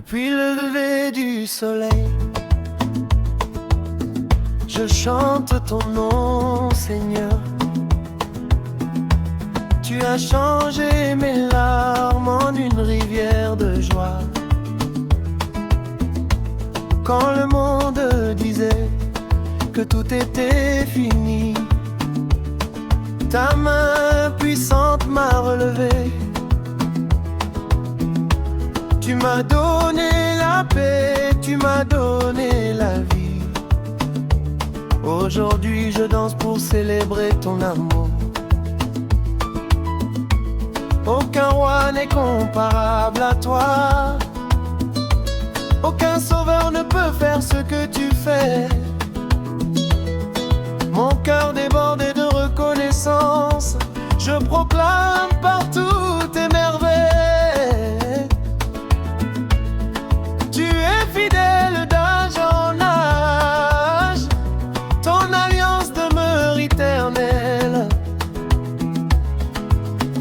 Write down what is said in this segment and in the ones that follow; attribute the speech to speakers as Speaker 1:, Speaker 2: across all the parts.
Speaker 1: Depuis le lever du soleil, je chante ton nom, Seigneur. Tu as changé mes larmes en une rivière de joie. Quand le monde disait que tout était fini, ta main puissante m'a relevé. Tu m'as donné la paix, tu m'as donné la vie. Aujourd'hui je danse pour célébrer ton amour. Aucun roi n'est comparable à toi. Aucun sauveur ne peut faire ce que tu fais. Mon cœur débordé de reconnaissance, je proclame partout tes merveilles. Tu es fidèle d'âge en âge, ton alliance demeure éternelle.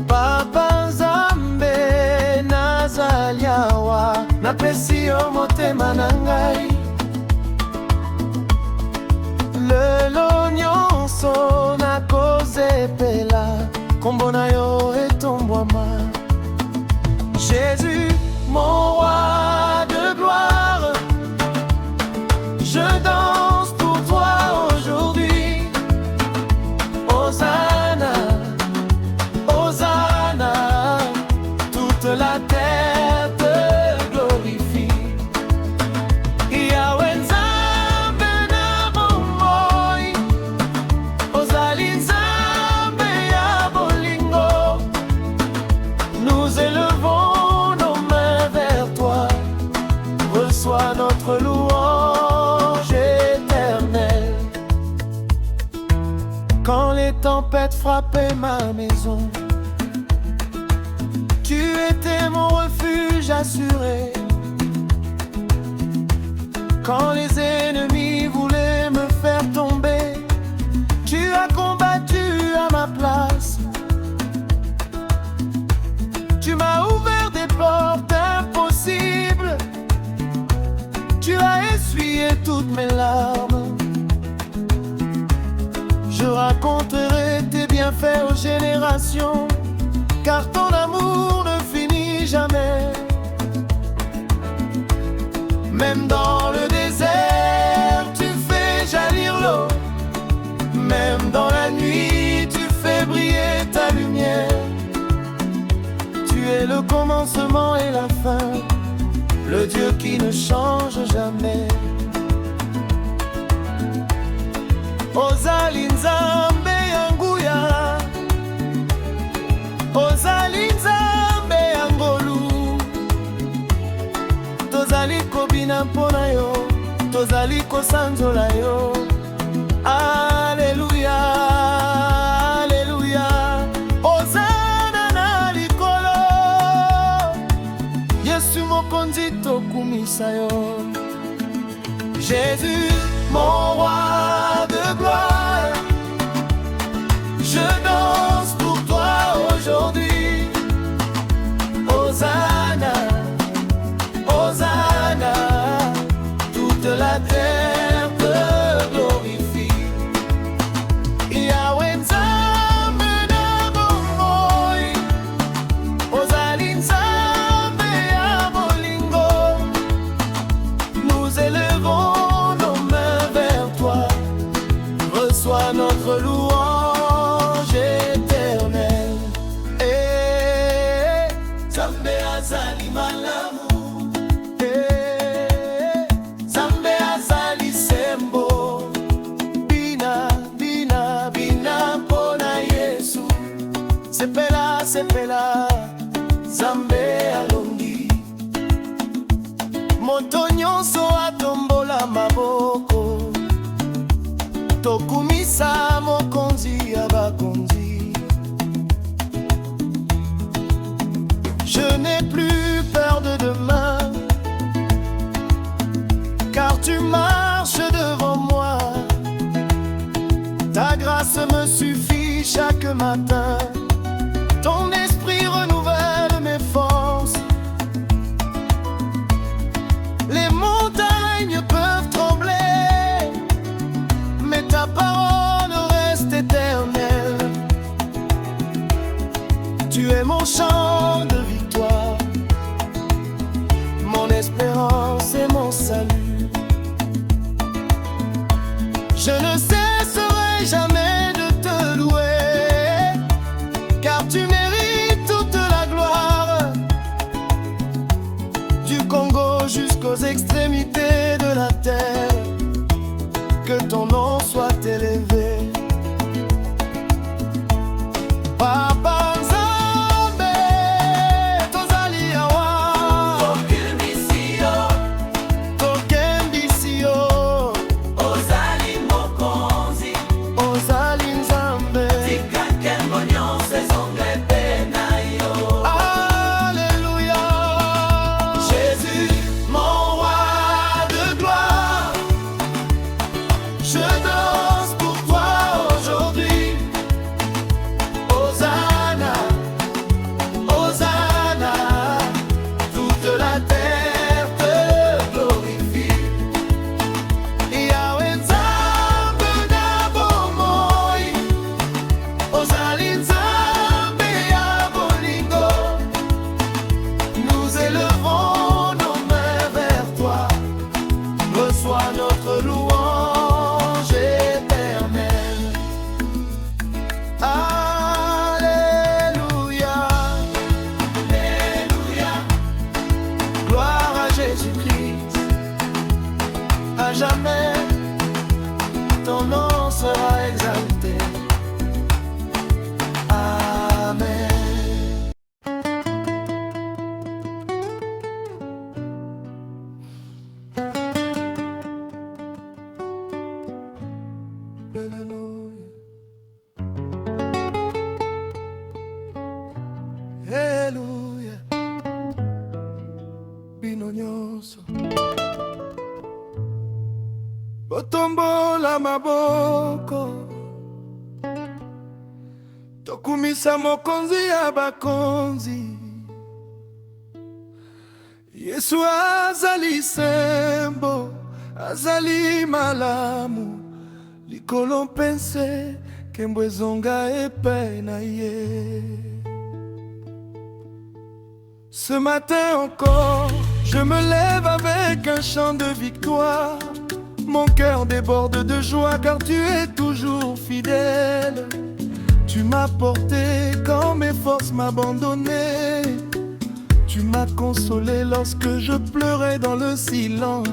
Speaker 1: Papa Nzambe nazaliawa, napesi yo motema na ngai. Lelo nyonso nakozepela, kombo na yo etombwama. Jésus, mon roi de gloire, je danse pour toi aujourd'hui. Hosanna, Hosanna, toute la terre te glorifie. Yahweh Nzambe na bomoi, ozali Nzambe ya bolingo. Nous élevons nos mains vers toi, reçois notre louange éternelle. Quand les tempêtes frappaient ma maison, tu étais mon refuge assuré. Quand les ennemis voulaient me faire tomber, tu as combattu à ma place. Tu m'as ouvert des portes impossibles. Tu as essuyé toutes mes larmes. Je raconterai tes bienfaits aux générations, car ton amour ne finit jamais. Même dans le désert, tu fais jaillir l'eau. Même dans la nuit, tu fais briller ta lumière. Tu es le commencement et la fin, le Dieu qui ne change jamais. Ozali Nzambe yanguya, ozali Nzambe yangolu. Tozali kobina mpona yo, tozali kosanzola yo. Alléluia, Alléluia. Hosanna na likolo, Yesu mokonzi tokumisa yo. Jésus, mon roi de gloire, je danse pour toi aujourd'hui. Hosanna, Hosanna, toute la terre te glorifie. Yahweh Nzambe na bomoi, ozali Nzambe ya bolingo. Nous élevons nos mains vers toi, reçois notre louange éternelle. Nzambe azali malamu, Nzambe azali sembo. Bina, bina, bina mpona Yesu. Sepela, sepela, Nzambe alongi. Moto nyonso atombola maboko, tokumisa mokonzi ya bakonzi. Je n'ai plus peur de demain, car tu marches devant moi. Ta grâce me suffit chaque matin. Ton esprit renouvelle mes forces. Tu es mon chant de victoire, mon espérance et mon salut. Je ne cesserai jamais de te louer, car tu mérites toute la gloire. Du Congo jusqu'aux extrémités de la terre, que ton nom soit élevé. Papa Nzambe, tozali awa, tokendisi yo,
Speaker 2: ozali mokonzi,
Speaker 1: ozali Nzambe.
Speaker 2: tika nkembo nyonso ezonga epe na yo.
Speaker 1: Alléluia.
Speaker 2: Jésus, mon roi de gloire,
Speaker 1: Je danse pour toi aujourd'hui. Hosanna, Hosanna, toute la terre te glorifie. Yahweh Nzambe na bomoi, ozali Nzambe ya bolingo. Nous élevons nos mains vers toi, reçois notre louange éternelle. Alléluia,
Speaker 2: Alléluia.
Speaker 1: gloire à Jésus-Christ. À jamais, ton nom sera exalté. Amen. Alléluia, bino nyonso botombola maboko, tokumisa mokonzi ya bakonzi. Yesu azali sembo, azali malamu, likolo mpense nkembo ezonga epai na ye. Ce matin encore, je me lève avec un chant de victoire. Mon cœur déborde de joie car tu es toujours fidèle. Tu m'as porté quand mes forces m'abandonnaient. Tu m'as consolé lorsque je pleurais dans le silence.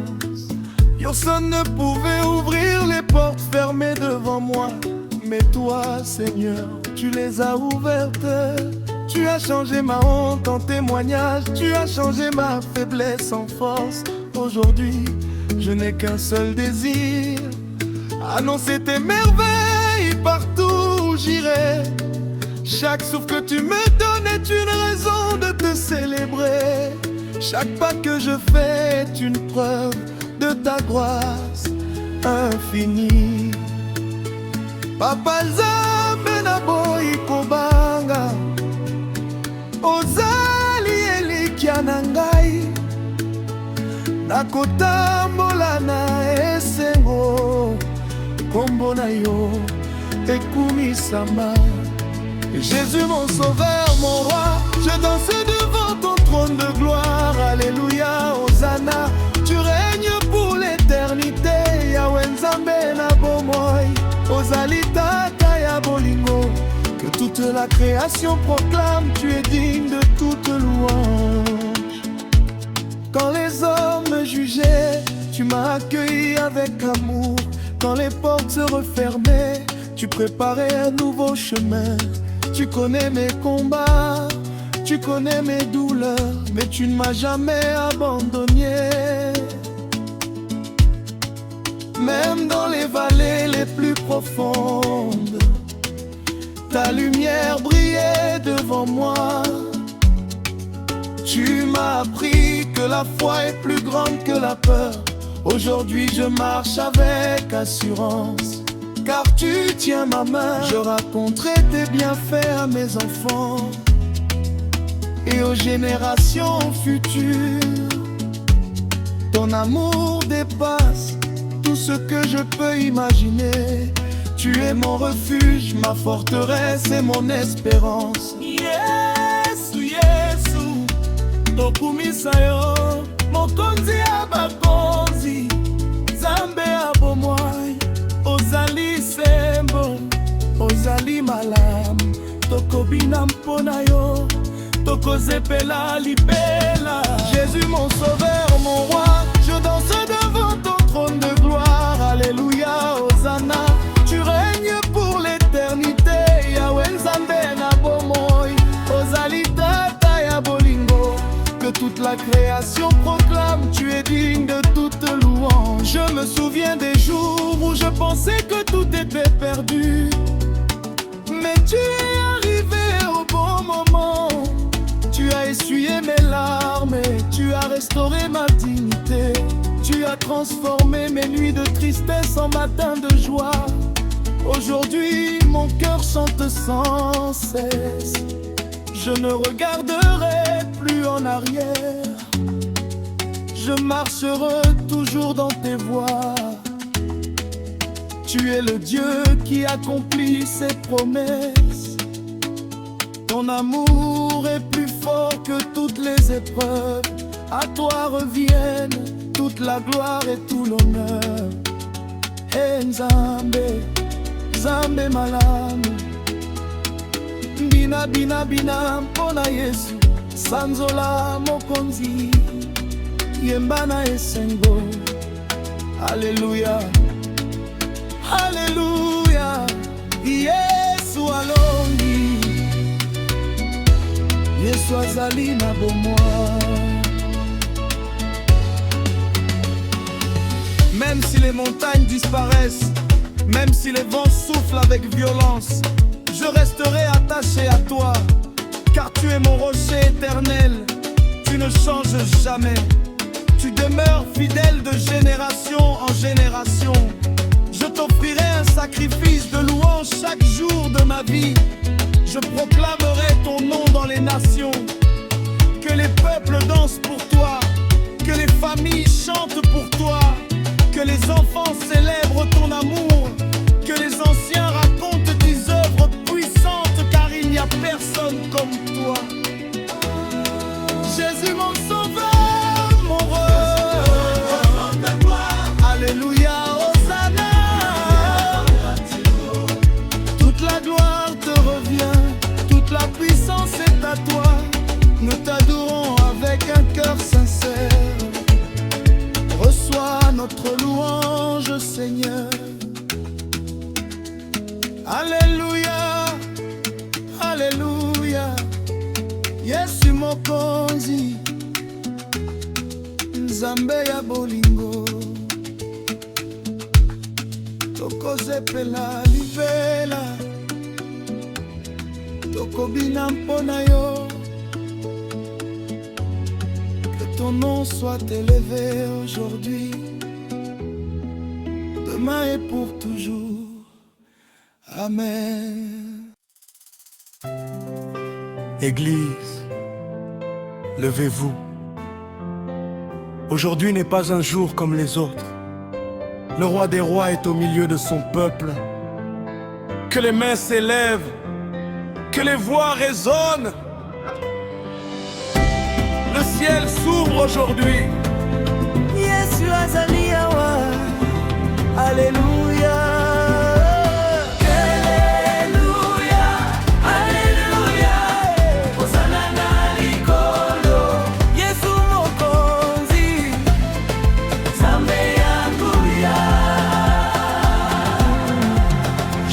Speaker 1: Personne ne pouvait ouvrir les portes fermées devant moi. Mais toi, Seigneur, tu les as ouvertes. Tu as changé ma honte en témoignage. Tu as changé ma faiblesse en force. Aujourd'hui, je n'ai qu'un seul désir: annoncer tes merveilles partout où j'irai. Chaque souffle que tu me donnes est une raison de te célébrer. Chaque pas que je fais est une preuve de ta grâce infinie. Papa Nzambe na boyi kobanga, ozali elikya na ngai. Nakotambola na esengo, kombo na yo ekumisama. Jésus mon sauveur, mon roi, je danse devant ton trône de gloire. Alléluia, Hosanna, tu règnes pour l'éternité. Yahweh Nzambe na bomoi, ozali tata ya bolingo. Que toute la création proclame, tu es digne de toute louange. Quand les hommes me jugeaient, tu m'as accueilli avec amour. Quand les portes se refermaient, tu préparais un nouveau chemin. Tu connais mes combats, tu connais mes douleurs, mais tu ne m'as jamais abandonné. Même dans les vallées les plus profondes, ta lumière brillait devant moi. Tu m'as appris que la foi est plus grande que la peur. Aujourd'hui je marche avec assurance, car tu tiens ma main. Je raconterai tes bienfaits à mes enfants et aux générations futures. Ton amour dépasse tout ce que je peux imaginer. Tu es mon refuge, ma forteresse et mon espérance.
Speaker 2: Yeah.
Speaker 1: tokumisa yo mokonzi ya bakonzi, Nzambe ya bomoi. Ozali sembo, ozali malamu, tokobina mpona yo, tokozepela lipela. Jésus mon sauveur, mon roi, je danse devant ton trône de gloire. Alléluia, Hosanna, tu règnes pour l'éternité. Yahweh Nzambe na bomoi, ozali tata ya bolingo. Que toute la création proclame, tu es digne de toute louange. Je me souviens des jours où je pensais que tout était perdu, mais tu es arrivé au bon moment. Tu as essuyé mes larmes et tu as restauré ma dignité. Tu as transformé mes nuits de tristesse en matins de joie. Aujourd'hui, mon cœur chante sans cesse. Je ne regarderai plus en arrière. Je marcherai toujours dans tes voies. Tu es le Dieu qui accomplit ses promesses. Ton amour est plus fort que toutes les épreuves. À toi reviennent toute la gloire et tout l'honneur. Hey Nzambe, Nzambe malamu, bina bina bina mpona Yesu. Sanzola mokonzi, yemba na esengo. Alléluia, Alléluia, Yesu alongi, Yesu azali na bomoi. Même si les montagnes disparaissent, même si les vents soufflent avec violence, je resterai attaché à toi, car tu es mon rocher éternel. Tu ne changes jamais, tu demeures fidèle de génération en génération. Je t'offrirai un sacrifice de louange chaque jour de ma vie. Je proclamerai ton nom dans les nations. Que les peuples dansent pour toi, que les familles chantent pour toi, que les enfants célèbrent ton amour, que les anciens racontent tes œuvres puissantes, car il n'y a personne comme toi. Jésus mon sauveur, mon roi. Alléluia, Hosanna. Toute la gloire te revient, toute la puissance est à toi. Nous t'adorons avec un cœur sincère. Reçois notre louange, Seigneur. Alléluia, Alléluia, Yesu mokonzi, Nzambe ya bolingo. Tokozepela lipela, tokobina mpona yo. Que ton nom soit élevé aujourd'hui, demain et pour toujours. Amen. Église, levez-vous. Aujourd'hui n'est pas un jour comme les autres. Le roi des rois est au milieu de son peuple. Que les mains s'élèvent, que les voix résonnent. Le ciel s'ouvre aujourd'hui. Yesu azali awa. Alléluia.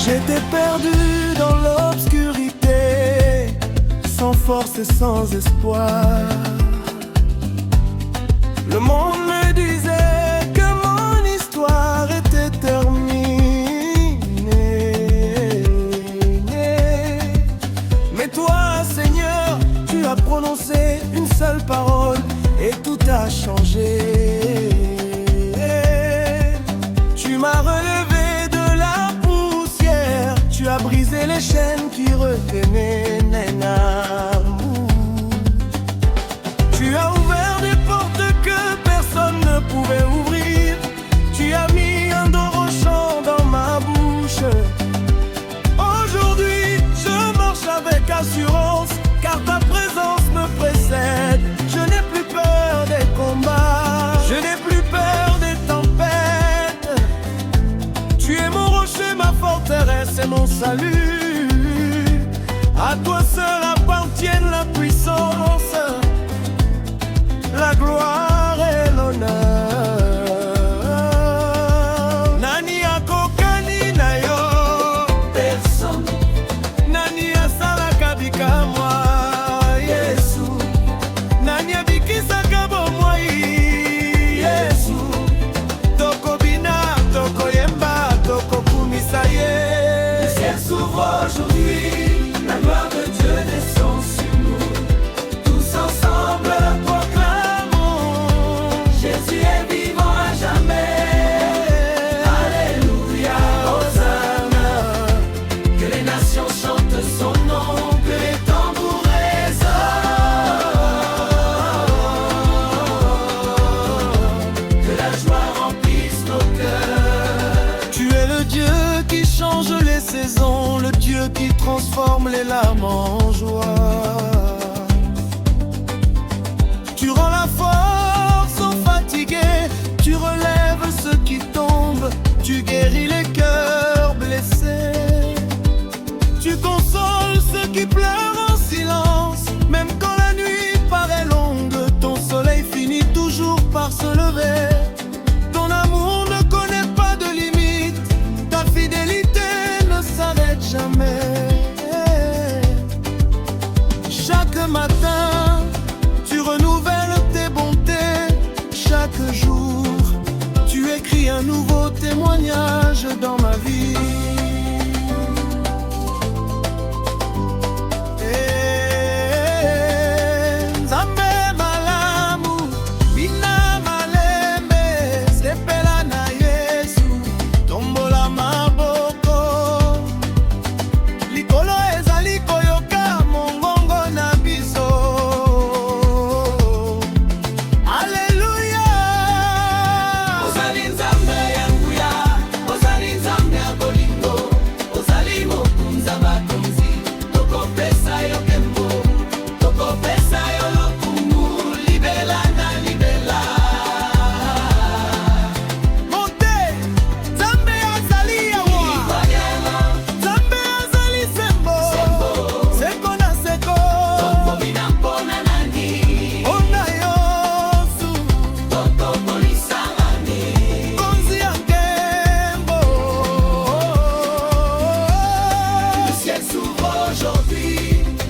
Speaker 1: J'étais perdu dans l'obscurité, sans force et sans espoir. Le monde me disait que mon histoire était terminée. Mais toi, Seigneur, tu as prononcé une seule parole et tout a changé. Tu m'as relevé de la poussière, tu as brisé les chaînes qui retenaient mon amour. Tu as ouvert des portes que personne ne pouvait ouvrir. Tu as mis un dorochon dans ma bouche. Aujourd'hui, je marche avec assurance, car ta présence me précède. Je n'ai salut. À toi seul appartiennent la puissance, la gloire et l'honneur. Nani akokani na yo?
Speaker 2: Personne.
Speaker 1: Nani asalaka bikamwa? Yesu. Nani abikisaka bomoi? Yesu. Tokobina, tokoyemba, tokokumisa ye.
Speaker 2: Le ciel s'ouvre aujourd'hui, la gloire de Dieu descend sur nous. Tous ensemble proclamons, Jésus est vivant à jamais. Alléluia, Hosanna. Que les nations chantent son nom, que les tambours résonnent, que la joie remplisse nos cœurs.
Speaker 1: Tu es le Dieu qui change les saisons, le Dieu qui transforme les larmes en joie. Tu rends la force aux fatigués, tu relèves ceux qui tombent, tu guéris les cœurs blessés. Tu consoles ceux qui pleurent en silence, même quand la nuit paraît longue, ton soleil finit toujours par se lever. Ton amour ne connaît pas de limite, ta fidélité ne s'arrête jamais. Chaque matin, tu renouvelles tes bontés. Chaque jour, tu écris un nouveau témoignage dans ma vie. Nzambe malamu, bina malembe, sepela na Yesu, tombola maboko. Likolo ezali koyoka mongongo na biso. Alléluia.
Speaker 2: Ozali nzambe yanguya, ozali nzambe ya bolingo, ozali mokunza bakonzi, tokopesa yo nkembo, tokopesa yo lokumu, libela na libela.
Speaker 1: Monte, Nzambe azali yawa,
Speaker 2: Ikwanyama,
Speaker 1: Nzambe azali sembo, seko na seko,
Speaker 2: tokobina mpona nani,
Speaker 1: ona yosu,
Speaker 2: tokokolisa nani.
Speaker 1: konzi ya nkembo.
Speaker 2: Le ciel s'ouvre aujourd'hui,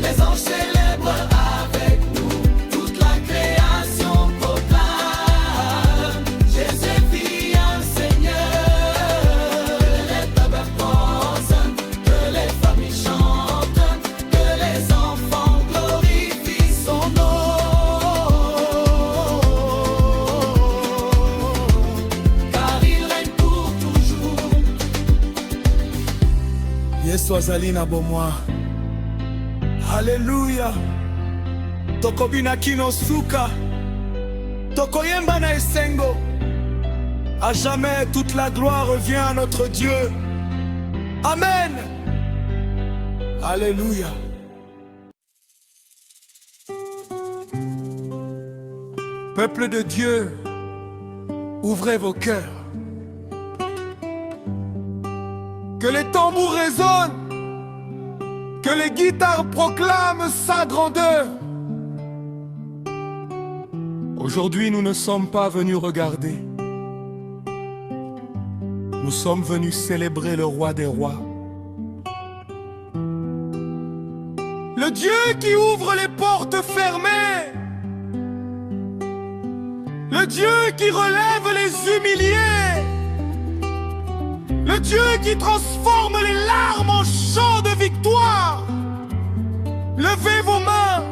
Speaker 2: les anges célèbrent avec nous, toute la création proclame, Jésus vit un Seigneur. Que les peuples pensent, que les familles chantent, que les enfants glorifient son nom. Car il règne pour toujours.
Speaker 1: Yesu azali na bomoi. Alléluia. Tokobina kino suka, tokoyemba na esengo. À jamais toute la gloire revient à notre Dieu. Amen. Alléluia. Peuple de Dieu, ouvrez vos cœurs. Que les tambours résonnent, que les guitares proclament sa grandeur. Aujourd'hui, nous ne sommes pas venus regarder. Nous sommes venus célébrer le roi des rois. Le Dieu qui ouvre les portes fermées. Le Dieu qui relève les humiliés. Le Dieu qui transforme les larmes en chants de victoire. Levez vos mains,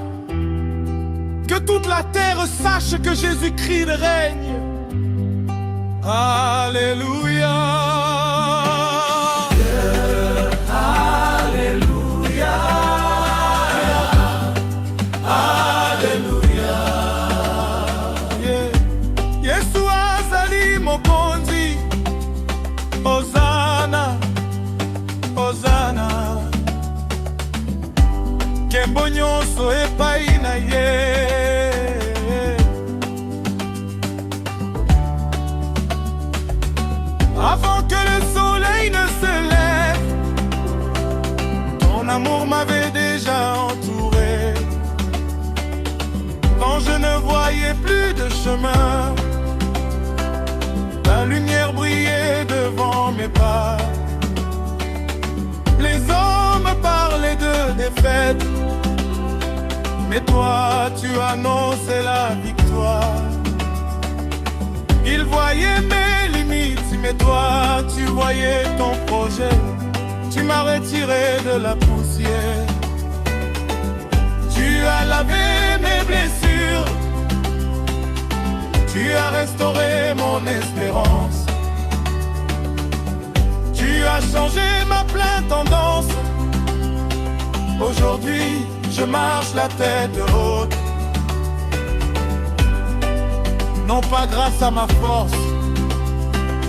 Speaker 1: que toute la terre sache que Jésus-Christ règne. Alléluia. Alléluia. Alléluia. Yeah. Yesu azali mokonzi. Hosanna, Hosanna. Nkembo nyonso epai na ye. Avant chemin. La lumière brillait devant mes pas. Les hommes parlaient de défaite, mais toi tu annonçais la victoire. Ils voyaient mes limites, mais toi tu voyais ton projet. Tu m'as retiré de la poussière. Tu as lavé mes blessures. Tu as restauré mon espérance. Tu as changé ma pleine tendance. Aujourd'hui, je marche la tête haute. Non pas grâce à ma force,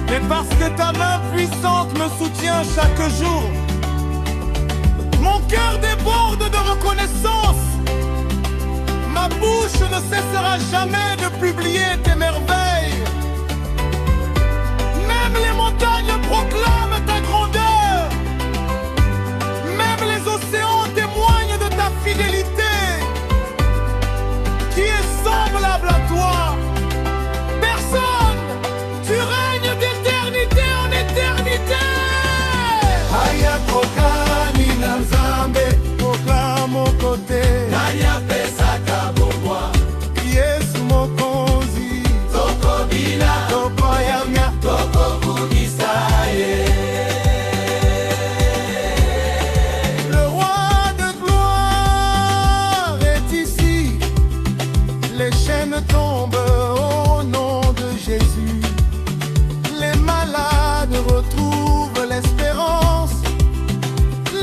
Speaker 1: mais parce que ta main puissante me soutient chaque jour. Mon cœur déborde de reconnaissance. Ma bouche ne cessera jamais de publier tes merveilles. Même les montagnes proclament ta grandeur. Même les océans témoignent de ta fidélité. Qui est semblable à toi? Personne! Tu règnes d'éternité en éternité. Haya kokani na nzambe, proclame aux côtés. Naya pesaka bomwa. Yesu mokonzi. Toko bila. Toko yamya. Toko kudisaye. Le roi de gloire est ici. Les chaînes tombent au nom de Jésus. Les malades retrouvent l'espérance.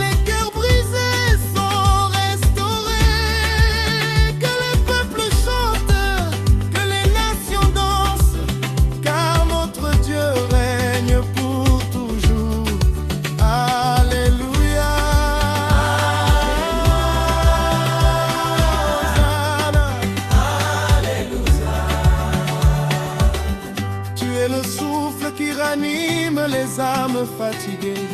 Speaker 1: Les cœurs brisés sont restaurés. Que le peuple chante, que les nations dansent, car notre Dieu règne pour toujours. Alléluia. Tu es le souffle qui ranime les âmes fatiguées,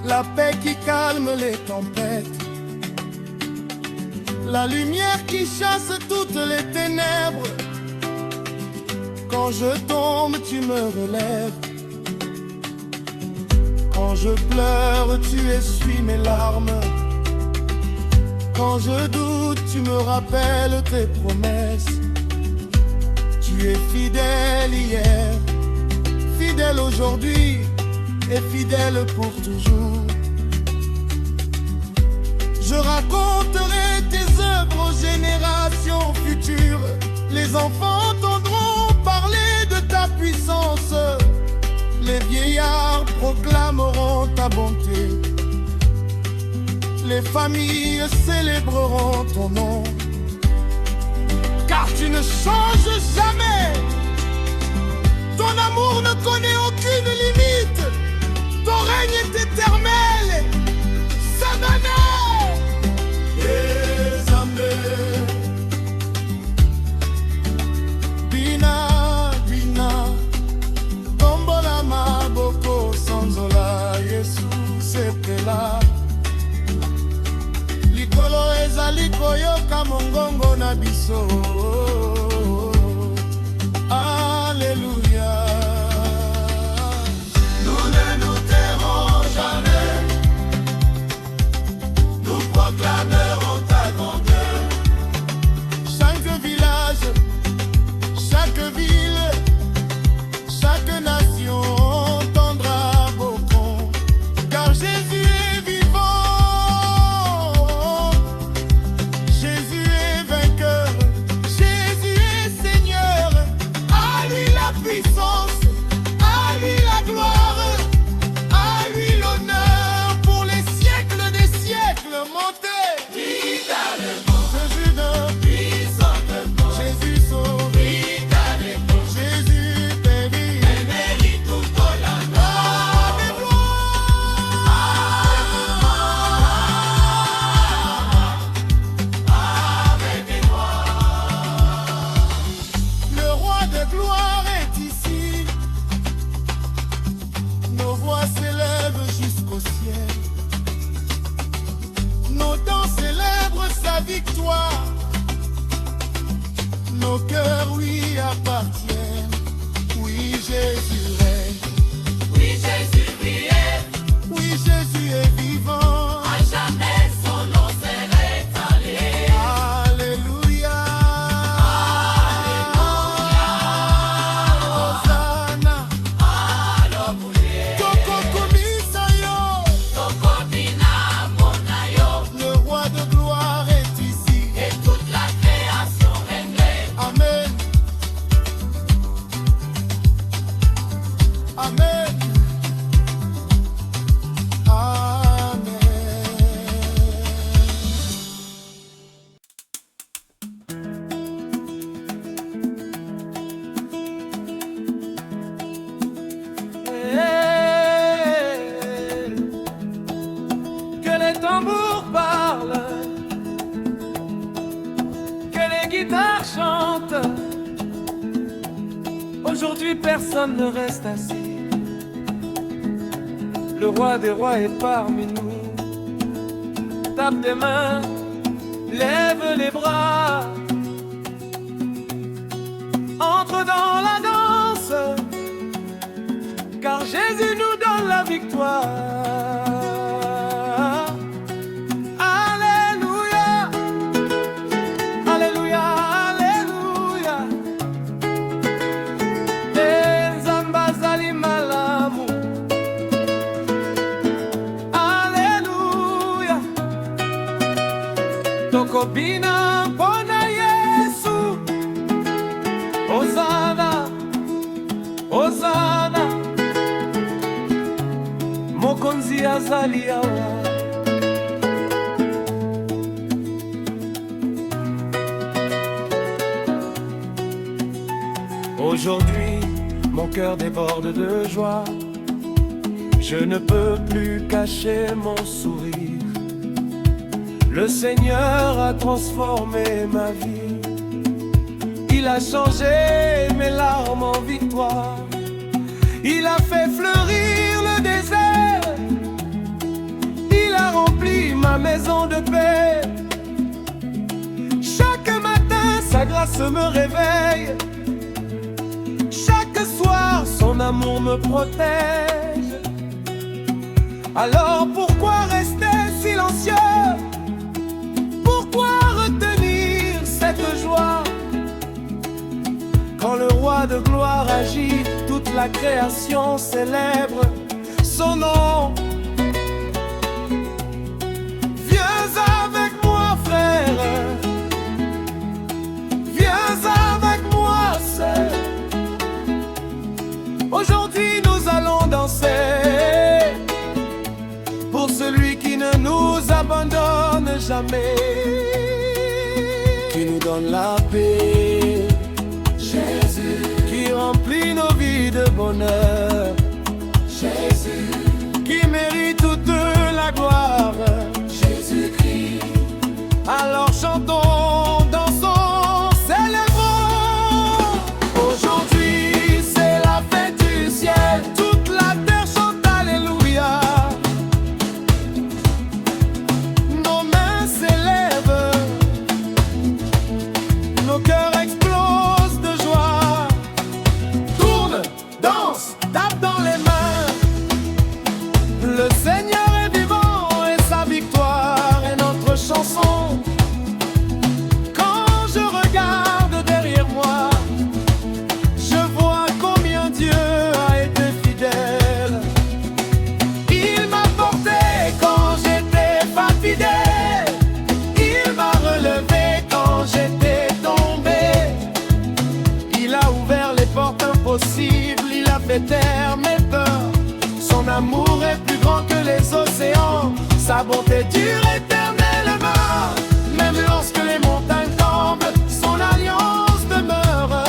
Speaker 1: la paix qui calme les tempêtes, la lumière qui chasse toutes les ténèbres. Quand je tombe, tu me relèves. Quand je pleure, tu essuies mes larmes. Quand je doute, tu me rappelles tes promesses. Tu es fidèle hier, fidèle aujourd'hui et fidèle pour toujours. Je raconterai tes œuvres aux générations futures. Les enfants entendront parler de ta puissance. Les vieillards proclameront ta bonté. Les familles célébreront ton nom. Car tu ne changes jamais. Ton amour ne connaît aucune limite. Ton règne est éternel. Savana. Bina, bina, tombola maboko sanzola, Yesu sepela. Likolo ezali koyoka mongongo na biso. Alléluia. Nous ne nous tairons jamais. Nous proclamerons ta grandeur. Chaque village, chaque ville, chaque nation entendra vos cris. Car Jésus est vivant. Jésus est vainqueur. Jésus guitare chante. Aujourd'hui personne ne reste assis. Le roi des rois est parmi nous. Tape des mains, lève les bras. Entre dans la danse, car Jésus nous donne la victoire. Alléluia, Alléluia, Alléluia. Nzambe azali malamu. Alléluia. Tokobina mpona Yesu. Hosanna, Hosanna. Mokonzi azali awa. Aujourd'hui, mon cœur déborde de joie. Je ne peux plus cacher mon sourire. Le Seigneur a transformé ma vie. Il a changé mes larmes en victoire. Il a fait fleurir le désert. Il a rempli ma maison de paix. Chaque matin, sa grâce me réveille. Chaque soir, son amour me protège. Alors pourquoi rester silencieux? Pourquoi retenir cette joie? Quand le roi de gloire agit, toute la création célèbre son nom. Viens avec moi, frère. Viens avec moi, sœur. Aujourd'hui nous allons danser pour celui qui ne nous abandonne jamais, qui nous donne la paix. Jésus, qui remplit nos vies de bonheur. Jésus, qui mérite toute la gloire. Jésus-Christ. Alors chantons, dansons, célébrons. Aujourd'hui c'est la fête du ciel. Toute la terre chante Alléluia. Nos mains s'élèvent, nos cœurs explosent de joie. Tourne, danse, tape dans les mains. Le Seigneur est vivant et sa victoire est notre chanson. Quand je regarde derrière moi, je vois combien Dieu a été fidèle. Il m'a porté quand j'étais pas fidèle. Il m'a relevé quand j'étais tombé. Il a ouvert les portes impossibles. Il a fait taire mes peurs. Son amour est plus grand que les océans. Sa bonté dure éternellement. Même lorsque les montagnes tombent, son alliance demeure.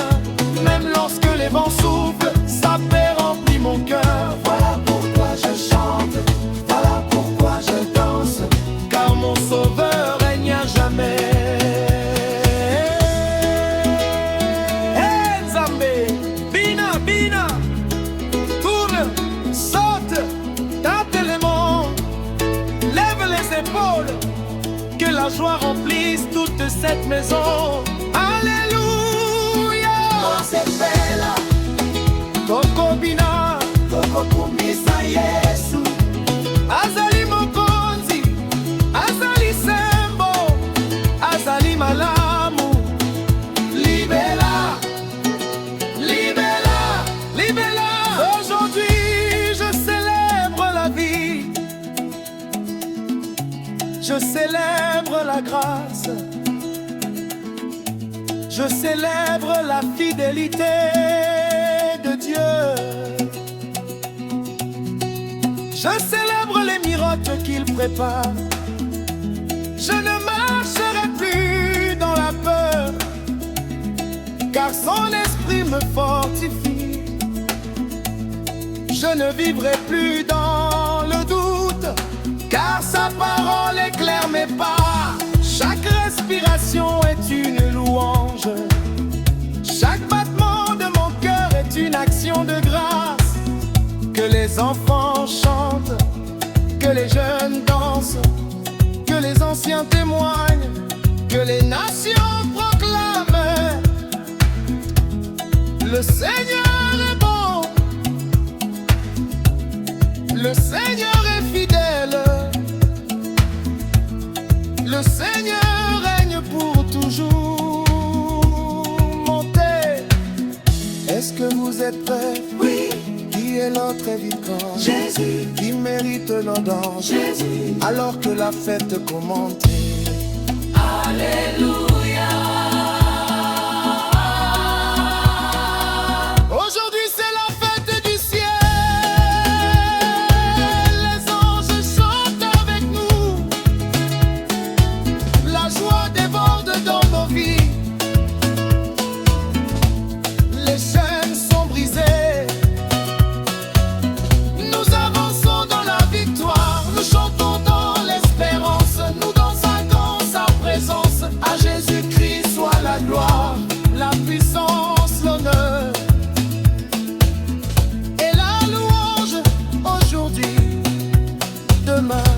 Speaker 1: Même lorsque les vents soufflent, sa paix remplit mon cœur. Voilà pourquoi je chante, voilà pourquoi je danse, car mon sauveur règne à jamais. Hey Nzambe, bina, bina, tourne, saute, tape les mains, lève les épaules, que la joie remplisse toute cette maison. Alléluia. C'est bella. Tokobina, tokokumisa Yesu. Azali mokonzi, azali sembo, azali malamu. Libela, libela, libela. Aujourd'hui je célèbre la vie. Je célèbre la grâce. Je célèbre la fidélité de Dieu. Je célèbre les miracles qu'il prépare. Je ne marcherai plus dans la peur, car son esprit me fortifie. Je ne vivrai plus dans le doute, car sa parole éclaire mes pas. Chaque respiration est une louange. les enfants chantent, que les jeunes dansent, que les anciens témoignent, que les nations proclament. Le Seigneur est bon, le Seigneur est fidèle, le Seigneur règne pour toujours. Montez, est-ce que vous êtes prêts?
Speaker 2: Oui,
Speaker 1: Qui est notre évitant?
Speaker 2: Jésus,
Speaker 1: Qui mérite nos danses?
Speaker 2: Jésus.
Speaker 1: Alors que la fête commence.
Speaker 2: Alléluia.
Speaker 1: Aujourd'hui c'est la fête du ciel. Les anges chantent avec nous. La joie déborde dans nos vies. Les chaînes sont brisées. Nous avançons dans la victoire. Nous chantons dans l'espérance. Nous dansons dans sa présence. À Jésus-Christ soit la gloire, la puissance, l'honneur et la louange aujourd'hui, demain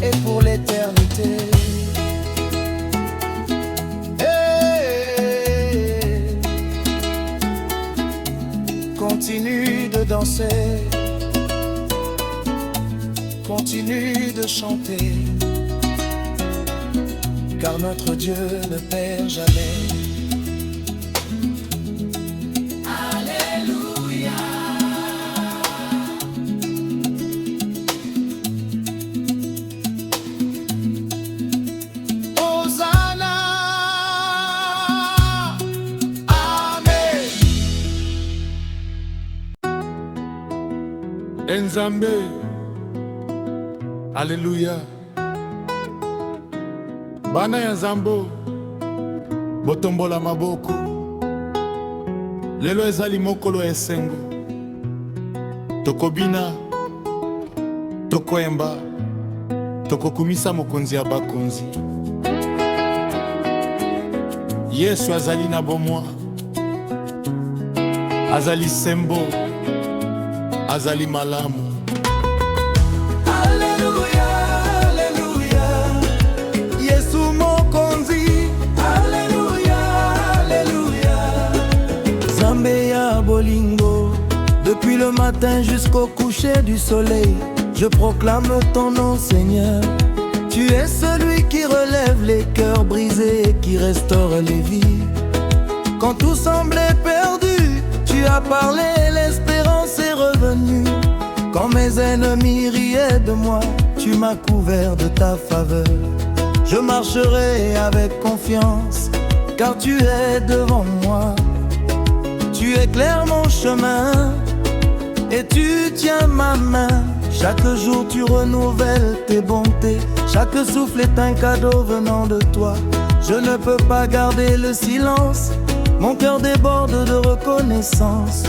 Speaker 1: et pour l'éternité. Hey, continue de danser, continue de chanter, car notre Dieu ne perd jamais.
Speaker 2: Alléluia.
Speaker 1: Hosanna, Amen.
Speaker 3: Nzambe, Alléluia. Bana ya Nzambo, botombola maboko. Lelo ezali mokolo esengo. Tokobina, tokoyemba, tokokumisa mokonzi ya bakonzi. Yesu azali na bomoi, azali sembo, azali malamu.
Speaker 1: Alléluia, Alléluia, Yesu mokonzi. Alléluia, Alléluia,
Speaker 4: Zambé ya bolingo, depuis le matin jusqu'au coucher du soleil, je proclame ton nom Seigneur. Tu es celui qui relève les cœurs brisés et qui restaure les vies. Quand tout semblait perdu, tu as parlé, l'espérance est revenue. Quand mes ennemis riaient de moi, tu m'as couvert de ta faveur. Je marcherai avec confiance, car tu es devant moi. Tu éclaires mon chemin et tu tiens ma main. Chaque jour tu renouvelles tes bontés. Chaque souffle est un cadeau venant de toi. Je ne peux pas garder le silence. Mon cœur déborde de reconnaissance.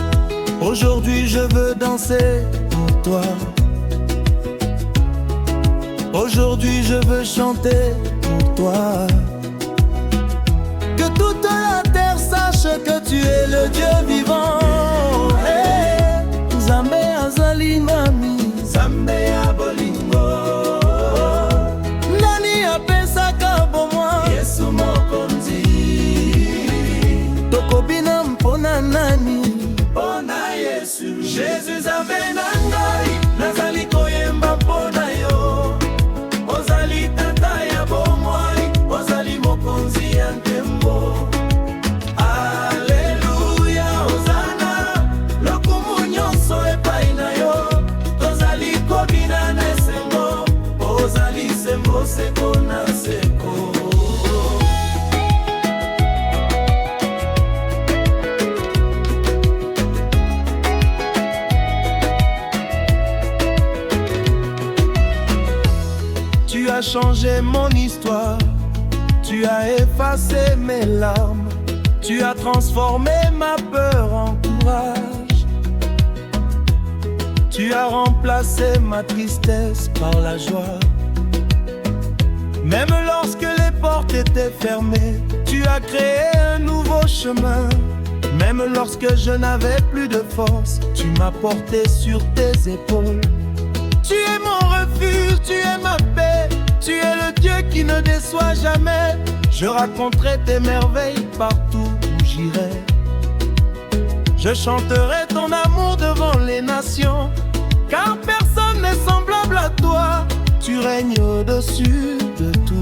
Speaker 4: Aujourd'hui je veux danser pour toi. Aujourd'hui je veux chanter pour toi. Que toute la terre sache que tu es le Dieu vivant. Hey, Nzambe azali mami, Nzambe ya bolingo. Nani apesaka bomoi, Yesu mokonzi. Tokobina mpona nani, mpona Yesu. Jésus Nzambe na ngai, nazali koyemba mpona yo. Ozali tata ya bomoi, ozali mokonzi ya nkembo. Alléluia, Hosanna, lokumu nyonso epai na yo. Tozali kobina na esengo, ozali sembo seko na seko. Tu as changé mon histoire, tu as effacé mes larmes, tu as transformé ma peur en courage. Tu as remplacé ma tristesse par la joie. Même lorsque les portes étaient fermées, tu as créé un nouveau chemin. Même lorsque je n'avais plus de force, tu m'as porté sur tes épaules. Tu es mon refuge, tu es ma paix, tu es le Dieu qui ne déçoit jamais. Je raconterai tes merveilles partout où j'irai. Je chanterai ton amour devant les nations, car personne n'est semblable à toi. Tu règnes au-dessus de tout.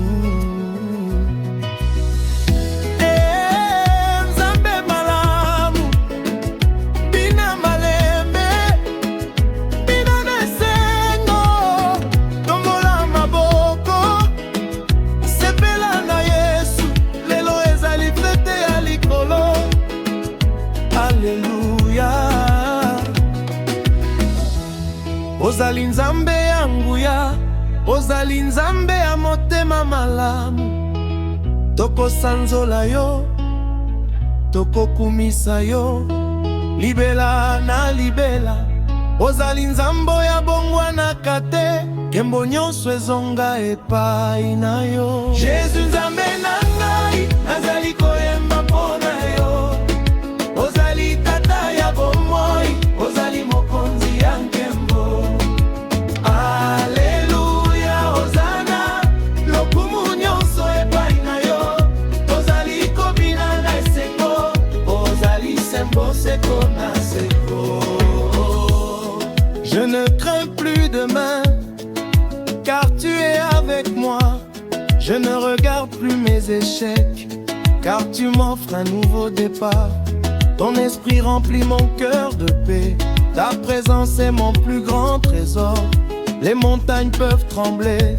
Speaker 4: Ozali nzambe yangu ya, ozali nzambe ya motema malamu. Tokosanzola yo, tokokumisa yo, libela na libela. Ozali nzambo ya bongwana kate, nkembo nyonso ezonga epai na yo. Jésus nzambe na ngai, nazali koyemba mpona yo. Ozali tata ya bomoi, ozali mokonzi ya nkembo. Je ne crains plus demain, car tu es avec moi. Je ne regarde plus mes échecs, car tu m'offres un nouveau départ. Ton esprit remplit mon cœur de paix. Ta présence est mon plus grand trésor. Les montagnes peuvent trembler,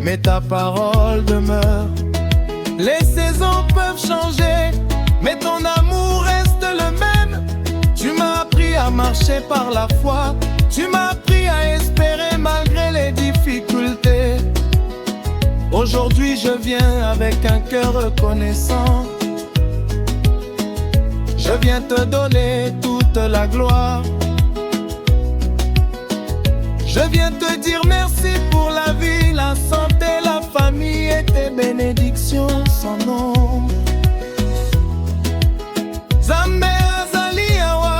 Speaker 4: mais ta parole demeure. Les saisons peuvent changer, mais ton amour reste le même. Tu m'as appris à marcher par la foi. Tu m'as appris à espérer malgré les difficultés. Aujourd'hui je viens avec un cœur reconnaissant. Je viens te donner toute la gloire. Je viens te dire merci pour la vie, la santé, la famille et tes bénédictions sans nombre. Zambé azali awa,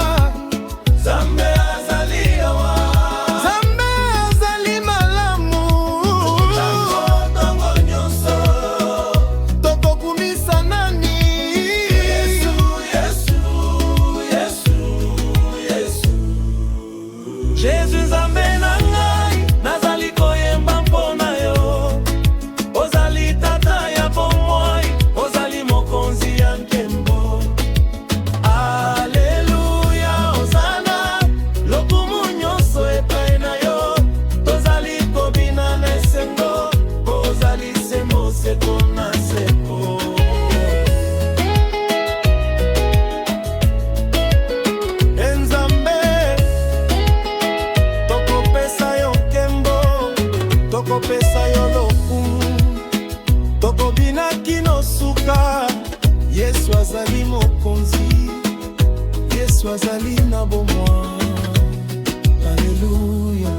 Speaker 4: Zambé azali awa, Zambé azali malamu. Tango nyonso, tokokumisa nani? Yesu, Yesu, Yesu, Yesu. Jésus Zambé na ngai, nazali koyemba mpona yo. Ozali tata ya bomoi, ozali mokonzi ya nkembo. Tokopesa yo lokumu, tokobina kino suka. Yesu azali mokonzi, Yesu azali na bomoi. Alléluia.